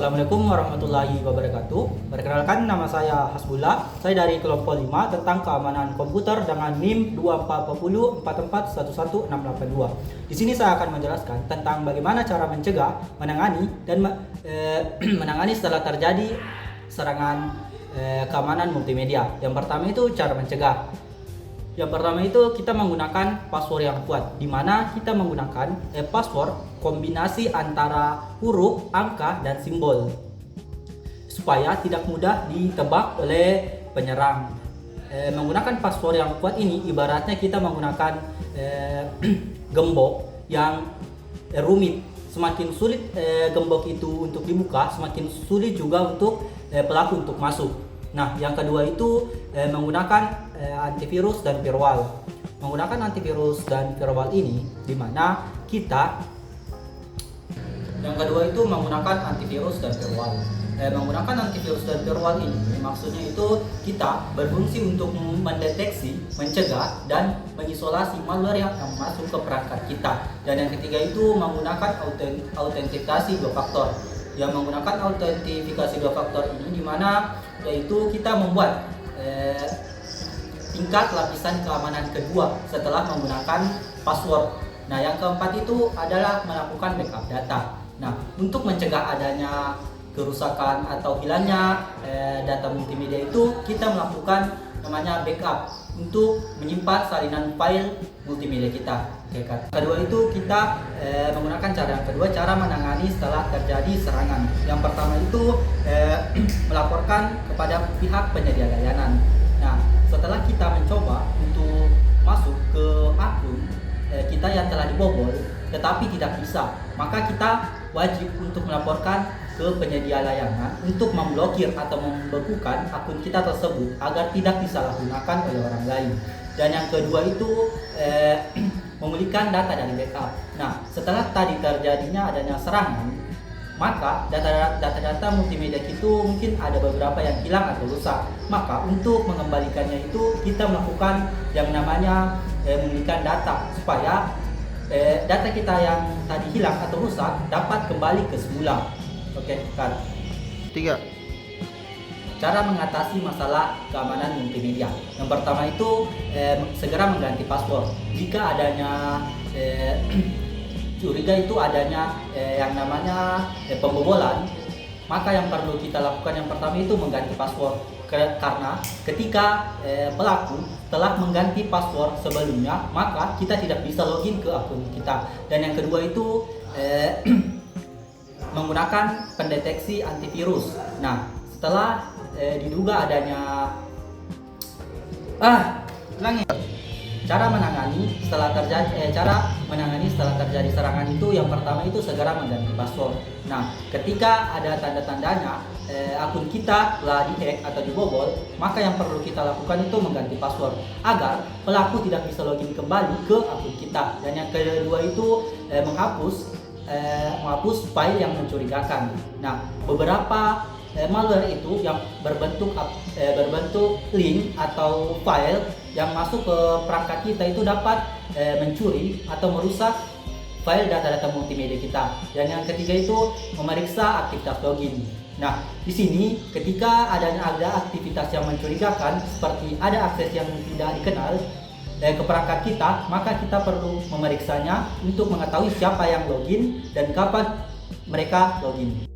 Assalamualaikum warahmatullahi wabarakatuh. Perkenalkan, nama saya Hasbullah. Saya dari kelompok 5 tentang keamanan komputer dengan NIM 2440441682. Di sini saya akan menjelaskan tentang bagaimana cara mencegah, menangani dan menangani setelah terjadi serangan keamanan multimedia. Yang pertama itu cara mencegah. Yang pertama itu kita menggunakan password yang kuat, di mana kita menggunakan password kombinasi antara huruf, angka, dan simbol supaya tidak mudah ditebak oleh penyerang. Menggunakan password yang kuat ini ibaratnya kita menggunakan gembok yang rumit. Semakin sulit gembok itu untuk dibuka, semakin sulit juga untuk pelaku untuk masuk. Nah, yang kedua itu menggunakan antivirus dan firewall. Menggunakan antivirus dan firewall ini di mana kita yang kedua itu menggunakan antivirus dan firewall. Menggunakan antivirus dan firewall ini maksudnya itu kita berfungsi untuk mendeteksi, mencegah dan mengisolasi malware yang masuk ke perangkat kita. Dan yang ketiga itu menggunakan autentikasi dua faktor. Yang menggunakan autentifikasi dua faktor ini di mana yaitu kita membuat tingkat lapisan keamanan kedua setelah menggunakan password. Nah, yang keempat itu adalah melakukan backup data. Nah, untuk mencegah adanya kerusakan atau hilangnya data multimedia itu kita melakukan namanya backup untuk menyimpan salinan file multimedia kita. Kedua itu kita menggunakan cara yang kedua, cara menangani setelah terjadi serangan. Yang pertama itu melaporkan kepada pihak penyedia layanan. Nah, setelah kita mencoba untuk masuk ke akun kita yang telah dibobol tetapi tidak bisa, maka kita wajib untuk melaporkan ke penyedia layanan untuk memblokir atau membekukan akun kita tersebut agar tidak disalahgunakan oleh orang lain. Dan yang kedua itu memulihkan data dari backup. Nah, setelah tadi terjadinya adanya serangan, maka data-data multimedia itu mungkin ada beberapa yang hilang atau rusak. Maka untuk mengembalikannya itu kita melakukan yang namanya memulihkan data supaya data kita yang tadi hilang atau rusak dapat kembali ke semula. Oke, kan. 3. Cara mengatasi masalah keamanan multimedia. Yang pertama itu segera mengganti password. Jika adanya curiga itu adanya yang namanya pembobolan, maka yang perlu kita lakukan yang pertama itu mengganti password. Karena ketika pelaku telah mengganti password sebelumnya, maka kita tidak bisa login ke akun kita. Dan yang kedua itu menggunakan pendeteksi antivirus. Nah, setelah diduga adanya cara menangani setelah terjadi serangan itu yang pertama itu segera mengganti password. Nah, ketika ada tanda-tandanya akun kita telah dihack atau dibobol, maka yang perlu kita lakukan itu mengganti password agar pelaku tidak bisa login kembali ke akun kita. Dan yang kedua itu menghapus file yang mencurigakan. Nah, beberapa malware itu yang berbentuk link atau file yang masuk ke perangkat kita itu dapat mencuri atau merusak file data-data multimedia kita. Dan yang ketiga itu memeriksa aktivitas login. Nah, di sini ketika ada aktivitas yang mencurigakan seperti ada akses yang tidak dikenal ke perangkat kita, maka kita perlu memeriksanya untuk mengetahui siapa yang login dan kapan mereka login.